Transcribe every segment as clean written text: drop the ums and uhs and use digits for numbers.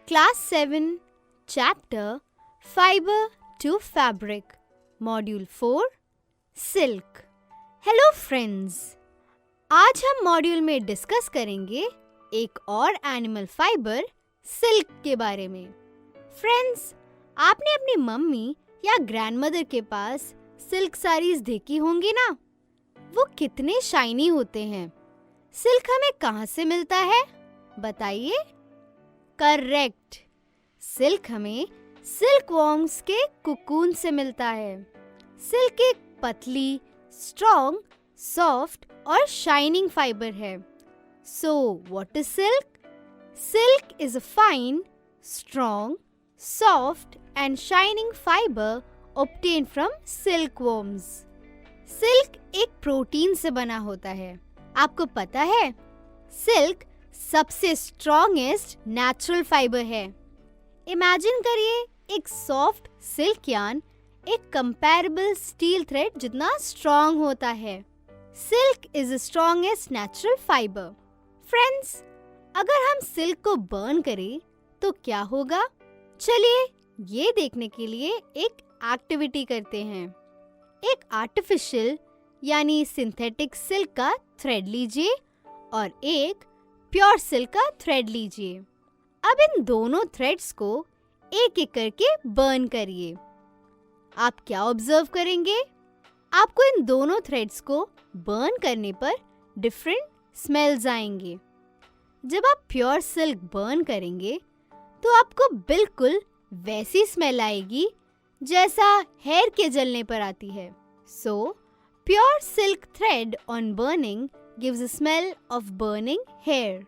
Class 7, Chapter Fiber to Fabric, Module 4, Silk. Hello friends, आज हम module में discuss करेंगे एक और एनिमल फाइबर सिल्क के बारे में। फ्रेंड्स, आपने अपनी मम्मी या ग्रैंडमदर के पास सिल्क साड़ीज देखी होंगी ना? वो कितने शाइनी होते हैं। सिल्क हमें कहाँ से मिलता है बताइए? करेक्ट, सिल्क हमें सिल्क वॉर्म्स के कुकून से मिलता है। सिल्क एक पतली, स्ट्रॉन्ग, सॉफ्ट और शाइनिंग फाइबर है। So what is silk? Silk is a fine, strong, soft and shining fibre obtained from silkworms. Silk एक प्रोटीन से बना होता है। आपको पता है, सिल्क सबसे स्ट्रॉन्गेस्ट नेचुरल फाइबर है। इमेजिन करिए, एक सॉफ्ट सिल्क यार्न एक कंपैरेबल स्टील थ्रेड जितना स्ट्रॉन्ग होता है। Silk is the strongest natural fibre. Friends, अगर हम सिल्क को बर्न करें तो क्या होगा? चलिए ये देखने के लिए एक एक्टिविटी करते हैं। एक आर्टिफिशियल यानी सिंथेटिक सिल्क का थ्रेड लीजिए और एक प्योर सिल्क का थ्रेड लीजिए। अब इन दोनों थ्रेड्स को एक एक करके बर्न करिए। आप क्या ऑब्जर्व करेंगे? आपको इन दोनों थ्रेड्स को बर्न करने पर डिफरेंट स्मेल्स आएंगे। जब आप प्योर सिल्क बर्न करेंगे तो आपको बिल्कुल वैसी स्मेल आएगी जैसा हेयर के जलने पर आती है। So pure silk thread on burning gives a smell of burning hair.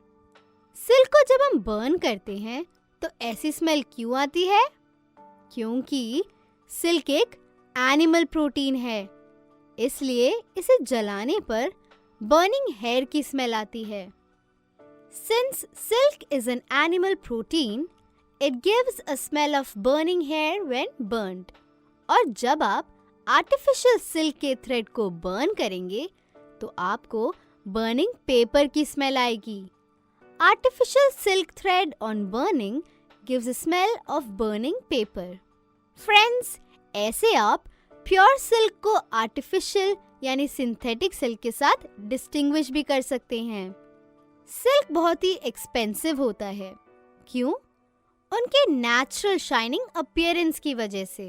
Silk को जब हम बर्न करते हैं तो ऐसी स्मेल क्यों आती है? क्योंकि सिल्क एक एनिमल प्रोटीन है, इसलिए इसे जलाने पर बर्निंग हेयर की स्मेल आती है। Since silk is an animal protein, it gives a smell of burning hair when burnt. और जब आप आर्टिफिशियल सिल्क के थ्रेड को बर्न करेंगे तो आपको बर्निंग पेपर की स्मेल आएगी। Artificial silk thread on burning gives a smell of burning paper. Friends, ऐसे आप प्योर सिल्क को आर्टिफिशियल यानी सिंथेटिक सिल्क के साथ डिस्टिंग्विश भी कर सकते हैं। सिल्क बहुत ही एक्सपेंसिव होता है। क्यों? उनके नेचुरल शाइनिंग अपीयरेंस की वजह से।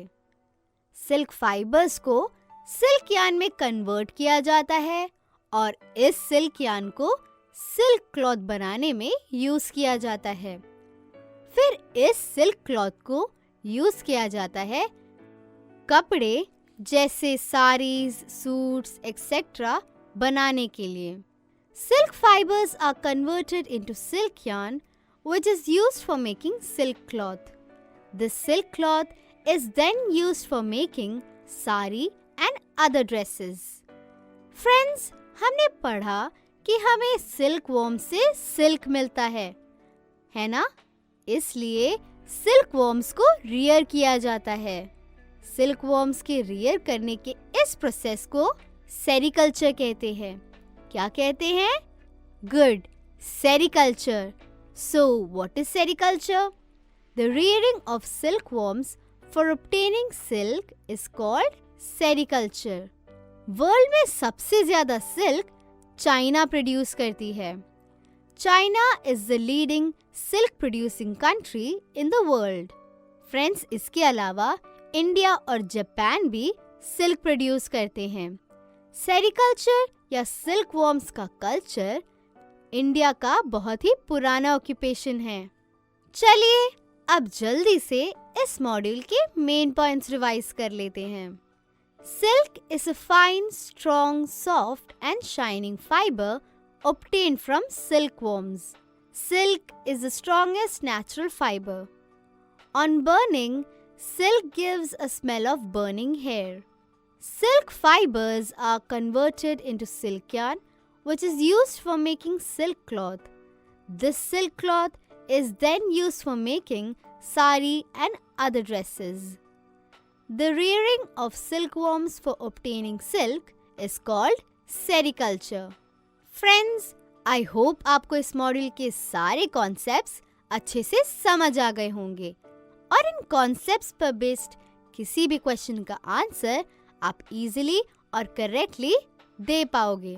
सिल्क फाइबर्स को सिल्क यार्न में कन्वर्ट किया जाता है और इस सिल्क यार्न को सिल्क क्लॉथ बनाने में यूज किया जाता है। फिर इस सिल्क क्लॉथ को यूज किया जाता है कपड़े जैसे साड़ीज, सूट्स एक्सेट्रा बनाने के लिए। Silk fibres are converted into silk yarn which is used for making silk cloth. This silk cloth is then used for making sari and other dresses. Friends, हमने पढ़ा कि हमें सिल्क वॉर्म से silk मिलता है ना? इसलिए सिल्क वॉर्म्स को रियर किया जाता है। सिल्क वॉर्म्स के रियर करने के इस प्रोसेस को सेरिकल्चर कहते हैं। क्या कहते हैं? Good, sericulture. So, what is sericulture? The rearing of silkworms for obtaining silk is called sericulture. World में सबसे ज्यादा सिल्क चाइना प्रोड्यूस करती है। China is the leading silk producing country in the world. Friends, इसके अलावा India और Japan भी silk produce करते हैं। सेरिकल्चर या सिल्क वॉर्म्स का कल्चर इंडिया का बहुत ही पुराना ऑक्यूपेशन है। चलिए अब जल्दी से इस मॉड्यूल के मेन पॉइंट्स रिवाइज कर लेते हैं। Silk is a fine, strong, soft and shining fibre obtained from silkworms. Silk is the strongest natural fiber. On burning, silk gives a smell of burning hair. Silk fibers are converted into silk yarn, which is used for making silk cloth. This silk cloth is then used for making sari and other dresses. The rearing of silkworms for obtaining silk is called sericulture. Friends, I hope आपको इस module के सारे concepts अच्छे से समझ आ गए होंगे और इन कॉन्सेप्ट्स पर बेस्ड किसी भी क्वेश्चन का आंसर आप इजीली और करेक्टली दे पाओगे।